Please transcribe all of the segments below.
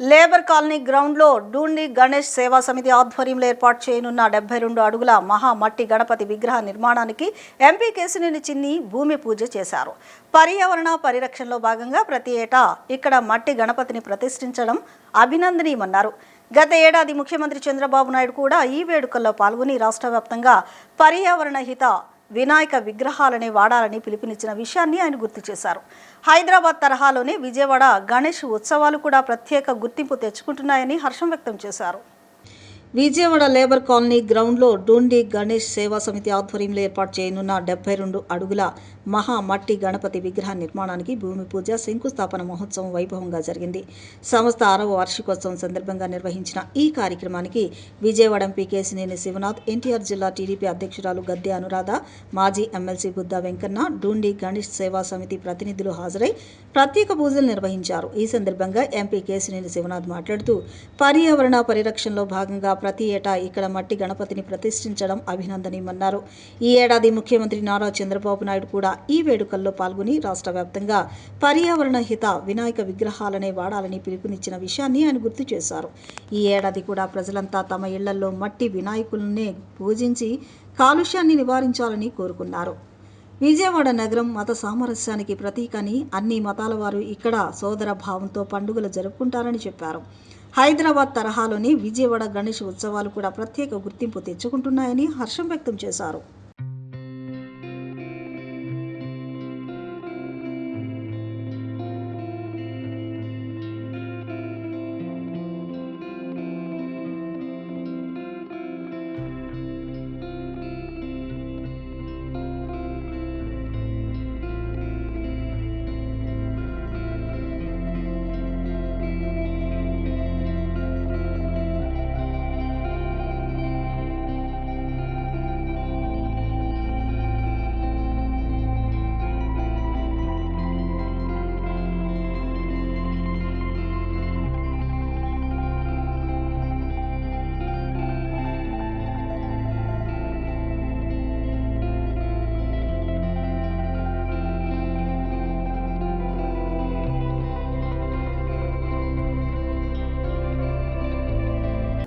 Labour colony గ్రౌండ్లో డూండి గణేష్ సేవా సమితి ఆధ్వర్యంలో ఏర్పాటు చేయనున్న 72 అడుగుల మహా మట్టి గణపతి విగ్రహ నిర్మాణానికి ఎంపీ కేశినేని చిన్ని భూమి పూజ చేశారు. పర్యావరణ పరిరక్షణలో భాగంగా ప్రతి ఏటా ఇక్కడ మట్టి గణపతిని ప్రతిష్ఠించడం అభినందనీయమన్నారు. గత ఏడాది ముఖ్యమంత్రి చంద్రబాబు నాయుడు కూడా ఈ వేడుకల్లో పాల్గొని రాష్ట్ర వ్యాప్తంగా పర్యావరణ హిత వినాయక విగ్రహాలనే వాడాలని పిలుపునిచ్చిన విషయాన్ని ఆయన గుర్తు చేశారు. హైదరాబాద్ తరహాలోనే విజయవాడ గణేష్ ఉత్సవాలు కూడా ప్రత్యేక గుర్తింపు తెచ్చుకుంటున్నాయని హర్షం వ్యక్తం చేశారు. విజయవాడ లేబర్ కాలనీ గ్రౌండ్లో డూండి గణేష్ సేవా సమితి ఆధ్వర్యంలో ఏర్పాటు చేయనున్న 72 అడుగుల మహా మట్టి గణపతి విగ్రహ నిర్మాణానికి భూమి పూజ శంకుస్థాపన మహోత్సవం వైభవంగా జరిగింది. సంస్థ 6వ వార్షికోత్సవం సందర్భంగా నిర్వహించిన ఈ కార్యక్రమానికి విజయవాడ ఎంపీ కేశినేని శివనాథ్, ఎన్టీఆర్ జిల్లా టీడీపీ అధ్యక్షురాలు గద్దె అనురాధ, మాజీ ఎమ్మెల్సీ బుద్దా వెంకన్న, డూండి గణేష్ సేవా సమితి ప్రతినిధులు హాజరై ప్రత్యేక పూజలు నిర్వహించారు. ఈ సందర్భంగా ఎంపీ కేశినేని శివనాథ్ మాట్లాడుతూ పర్యావరణ పరిరక్షణలో భాగంగా ప్రతి ఏటా ఇక్కడ మట్టి గణపతిని ప్రతిష్ఠించడం అభినందనీయమన్నారు. ఈ ఏడాది ముఖ్యమంత్రి నారా చంద్రబాబు నాయుడు కూడా ఈ వేడుకల్లో పాల్గొని రాష్ట్ర వ్యాప్తంగా పర్యావరణ హిత వినాయక విగ్రహాలనే వాడాలని పిలుపునిచ్చిన విషయాన్ని ఆయన గుర్తు చేశారు. ఈ ఏడాది కూడా ప్రజలంతా తమ ఇళ్లలో మట్టి వినాయకులనే పూజించి కాలుష్యాన్ని నివారించాలని కోరుకున్నారు. విజయవాడ నగరం మత సామరస్యానికి ప్రతీకని, అన్ని మతాల వారు ఇక్కడ సోదర భావంతో పండుగలు జరుపుకుంటారని చెప్పారు. హైదరాబాద్ తరహాలోని విజయవాడ గణేష్ ఉత్సవాలు కూడా ప్రత్యేక గుర్తింపు తెచ్చుకుంటున్నాయని హర్షం వ్యక్తం చేశారు.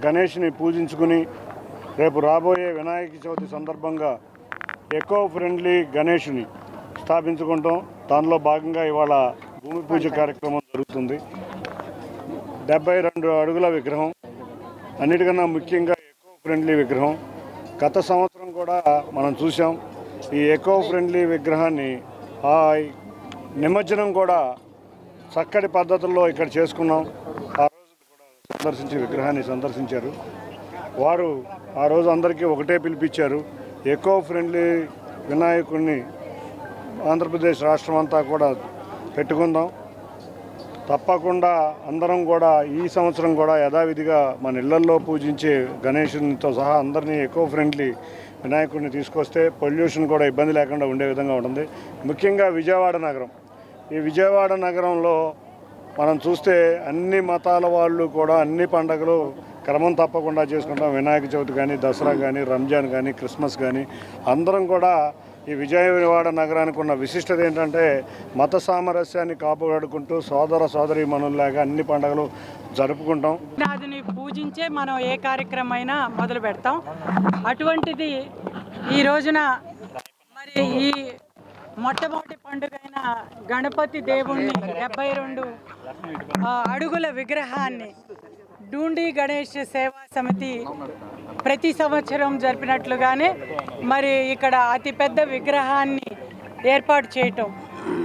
గణేష్ని పూజించుకుని రేపు రాబోయే వినాయక చవితి సందర్భంగా ఎకో ఫ్రెండ్లీ గణేష్ని స్థాపించుకుంటాం. దానిలో భాగంగా ఇవాళ భూమి పూజ కార్యక్రమం జరుగుతుంది. 72 అడుగుల విగ్రహం, అన్నిటికన్నా ముఖ్యంగా ఎకో ఫ్రెండ్లీ విగ్రహం. గత సంవత్సరం కూడా మనం చూసాం. ఈ ఎకో ఫ్రెండ్లీ విగ్రహాన్ని నిమజ్జనం కూడా చక్కటి పద్ధతుల్లో ఇక్కడ చేసుకున్నాం. విగ్రహాన్ని సందర్శించారు వారు. ఆ రోజు అందరికీ ఒకటే పిలిపించారు, ఎకో ఫ్రెండ్లీ వినాయకుడిని ఆంధ్రప్రదేశ్ రాష్ట్రం అంతా కూడా పెట్టుకుందాం. తప్పకుండా అందరం కూడా ఈ సంవత్సరం కూడా యథావిధిగా మన ఇళ్లల్లో పూజించే గణేశునితో సహా అందరినీ ఎకో ఫ్రెండ్లీ వినాయకుడిని తీసుకొస్తే పొల్యూషన్ కూడా ఇబ్బంది లేకుండా ఉండే విధంగా ఉంటుంది. ముఖ్యంగా విజయవాడ నగరం, ఈ విజయవాడ నగరంలో మనం చూస్తే అన్ని మతాల వాళ్ళు కూడా అన్ని పండుగలు క్రమం తప్పకుండా చేసుకుంటాం. వినాయక చవితి కానీ, దసరా కానీ, రంజాన్ కానీ, క్రిస్మస్ కానీ అందరం కూడా ఈ విజయవాడ నగరానికి ఉన్న విశిష్టత ఏంటంటే మత సామరస్యాన్ని కాపాడుకుంటూ సోదర సోదరీ మనుల్లాగా అన్ని పండుగలు జరుపుకుంటాం. నాదిని పూజించే మనం ఏ కార్యక్రమం అయినా మొదలు పెడతాం. అటువంటిది ఈ రోజున మరి ఈ మొట్టమొదటి పండుగైన గణపతి దేవుణ్ణి 72 అడుగుల విగ్రహాన్ని డూండి గణేష్ సేవా సమితి ప్రతి సంవత్సరం జరిపినట్లుగానే మరి ఇక్కడ అతిపెద్ద విగ్రహాన్ని ఏర్పాటు చేయటం.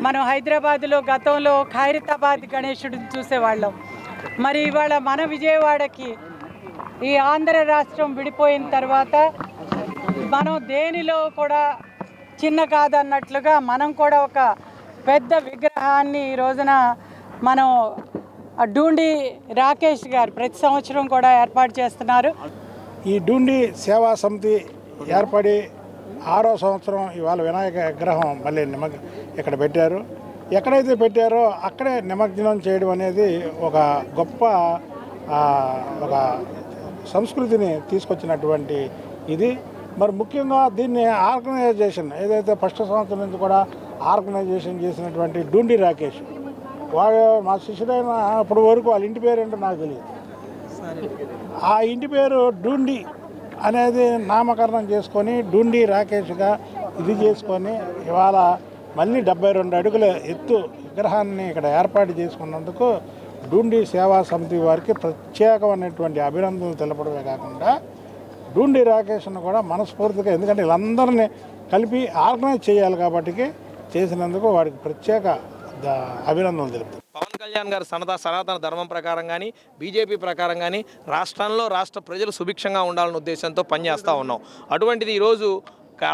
మనం హైదరాబాద్లో గతంలో ఖైరతాబాద్ గణేశుడిని చూసేవాళ్ళం. మరి ఇవాళ మన విజయవాడకి ఈ ఆంధ్ర రాష్ట్రం విడిపోయిన తర్వాత మనం దేనిలో కూడా చిన్న కాదన్నట్లుగా మనం కూడా ఒక పెద్ద విగ్రహాన్ని ఈ రోజున మనం డూండి రాకేష్ గారు ప్రతి సంవత్సరం కూడా ఏర్పాటు చేస్తున్నారు. ఈ డూండి సేవా సమితి ఏర్పడి 6వ సంవత్సరం ఇవాళ వినాయక విగ్రహం మళ్ళీ ఇక్కడ పెట్టారు. ఎక్కడైతే పెట్టారో అక్కడే నిమజ్జనం చేయడం అనేది ఒక గొప్ప ఒక సంస్కృతిని తీసుకొచ్చినటువంటి ఇది. మరి ముఖ్యంగా దీన్ని ఆర్గనైజేషన్ ఏదైతే ఫస్ట్ సంవత్సరం నుంచి కూడా ఆర్గనైజేషన్ చేసినటువంటి డూండి రాకేష్ వాడు మా శిష్యుడైన అప్పటి వరకు వాళ్ళ ఇంటి పేరు ఏంటో నాకు తెలియదు. ఆ ఇంటి పేరు డూండి అనేది నామకరణం చేసుకొని డూండి రాకేష్గా ఇది చేసుకొని ఇవాళ మళ్ళీ 72 అడుగుల ఎత్తు విగ్రహాన్ని ఇక్కడ ఏర్పాటు చేసుకున్నందుకు డూండి సేవా సమితి వారికి ప్రత్యేకమైనటువంటి అభినందనలు తెలపడమే కాకుండా డూండి రాకేష్ను కూడా మనస్ఫూర్తిగా, ఎందుకంటే వీళ్ళందరినీ కలిపి ఆర్గనైజ్ చేయాలి కాబట్టి చేసినందుకు వాడికి ప్రత్యేక అభినందనలు తెలుపుతారు. పవన్ కళ్యాణ్ గారు సనాతన ధర్మం ప్రకారం కానీ బీజేపీ ప్రకారం కానీ రాష్ట్ర ప్రజలు సుభిక్షంగా ఉండాలనే ఉద్దేశంతో పనిచేస్తూ ఉన్నాం. అటువంటిది ఈరోజు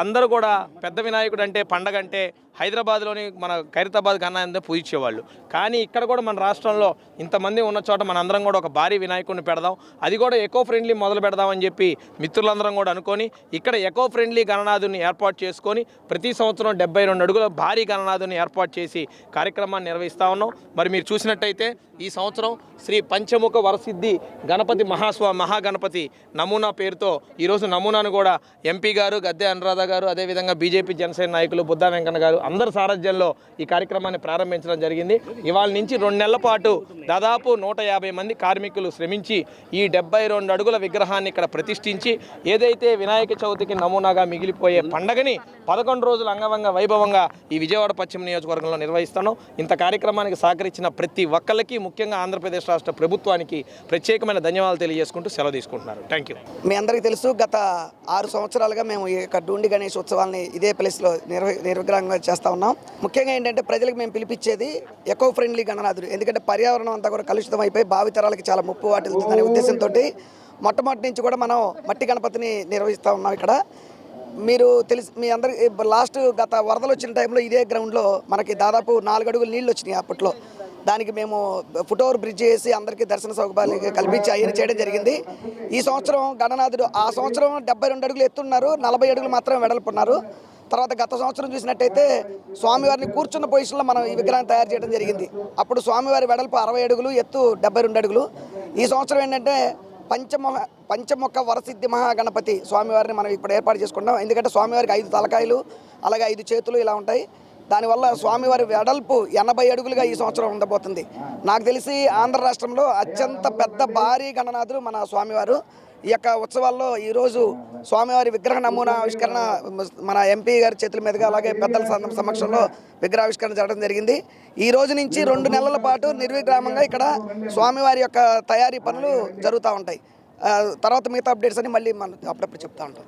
అందరూ కూడా పెద్ద వినాయకుడు అంటే పండగ అంటే హైదరాబాద్లోని మన ఖైరతాబాద్ కన్నా పూజించేవాళ్ళు. కానీ ఇక్కడ కూడా మన రాష్ట్రంలో ఇంతమంది ఉన్న చోట మన అందరం కూడా ఒక భారీ వినాయకుడిని పెడదాం, అది కూడా ఎకో ఫ్రెండ్లీ మొదలు పెడదామని చెప్పి మిత్రులందరం కూడా అనుకొని ఇక్కడ ఎకో ఫ్రెండ్లీ గణనాథుని ఏర్పాటు చేసుకొని ప్రతి సంవత్సరం 72 అడుగుల భారీ గణనాథుని ఏర్పాటు చేసి కార్యక్రమాన్ని నిర్వహిస్తూ ఉన్నాం. మరి మీరు చూసినట్టయితే ఈ సంవత్సరం శ్రీ పంచముఖ వరసిద్ధి గణపతి మహాగణపతి నమూనా పేరుతో ఈరోజు నమూనాను కూడా ఎంపీ గారు గద్దె అనురాధ గారు, అదేవిధంగా బీజేపీ జనసేన నాయకులు బుద్ధా వెంకన్న గారు అందరి సారథ్యంలో ఈ కార్యక్రమాన్ని ప్రారంభించడం జరిగింది. ఇవాళ నుంచి 2 నెలల పాటు దాదాపు 150 మంది కార్మికులు శ్రమించి ఈ 72 అడుగుల విగ్రహాన్ని ఇక్కడ ప్రతిష్ఠించి ఏదైతే వినాయక చవితికి నమూనాగా మిగిలిపోయే పండగని 11 రోజులు అంగవంగ వైభవంగా ఈ విజయవాడ పశ్చిమ నియోజకవర్గంలో నిర్వహిస్తున్నాం. ఇంత కార్యక్రమానికి సహకరించిన ప్రతి ఒక్కరికి, ముఖ్యంగా ఆంధ్రప్రదేశ్ రాష్ట్ర ప్రభుత్వానికి ప్రత్యేకమైన ధన్యవాదాలు తెలియజేసుకుంటూ సెలవు తీసుకుంటున్నారు. Thank you. మీ అందరికీ తెలుసు, గత 6 సంవత్సరాలుగా మేము ఈ యొక్క డూండి గణేష్ ఉత్సవాన్ని ఇదే ప్లేస్లో నిర్విఘ్నంగా చేస్తూ ఉన్నాం. ముఖ్యంగా ఏంటంటే ప్రజలకు మేము పిలిపించేది ఎకో ఫ్రెండ్లీ గణనాథుడు. ఎందుకంటే పర్యావరణం అంతా కూడా కలుషితం అయిపోయి భావితరాలకి చాలా ముప్పు వాటిల్తుందనే ఉద్దేశంతో మొట్టమొదటి నుంచి కూడా మనం మట్టి గణపతిని నిర్వహిస్తూ ఉన్నాం. ఇక్కడ మీరు మీ అందరికి గత వరదలు వచ్చిన టైంలో ఇదే గ్రౌండ్లో మనకి దాదాపు 4 అడుగులు నీళ్ళు వచ్చినాయి. అప్పట్లో దానికి మేము ఫుట్ఓవర్ బ్రిడ్జ్ చేసి అందరికీ దర్శన సౌకర్యాలు కల్పించి అయ్యని చేయడం జరిగింది. ఈ సంవత్సరం గణనాథుడు ఆ సంవత్సరం 72 అడుగులు ఎత్తున్నారు, 40 అడుగులు మాత్రం వెడల్పున్నారు. తర్వాత గత సంవత్సరం చూసినట్టయితే స్వామివారిని కూర్చున్న పొజిషన్లో మనం ఈ విగ్రహాన్ని తయారు చేయడం జరిగింది. అప్పుడు స్వామివారి వెడల్పు 60 అడుగులు, ఎత్తు 72 అడుగులు. ఈ సంవత్సరం ఏంటంటే పంచముఖ వరసిద్ధి మహాగణపతి స్వామివారిని మనం ఇప్పుడు ఏర్పాటు చేసుకుంటాం. ఎందుకంటే స్వామివారికి 5 తలకాయలు, అలాగే 5 చేతులు ఇలా ఉంటాయి. దానివల్ల స్వామివారి వెడల్పు 80 అడుగులుగా ఈ సంవత్సరం ఉండబోతుంది. నాకు తెలిసి ఆంధ్ర రాష్ట్రంలో అత్యంత పెద్ద భారీ గణనాథుడు మన స్వామివారు. ఈ యొక్క ఉత్సవాల్లో ఈరోజు స్వామివారి విగ్రహ నమూనా ఆవిష్కరణ మన ఎంపీ గారి చేతుల మీదుగా, అలాగే పెద్దల సమక్షంలో విగ్రహావిష్కరణ జరగడం జరిగింది. ఈ రోజు నుంచి 2 నెలల పాటు నిర్విగ్రామంగా ఇక్కడ స్వామివారి యొక్క తయారీ పనులు జరుగుతూ ఉంటాయి. తర్వాత మిగతా అప్డేట్స్ అని మళ్ళీ మనం అప్పుడప్పుడు చెప్తూ ఉంటాం.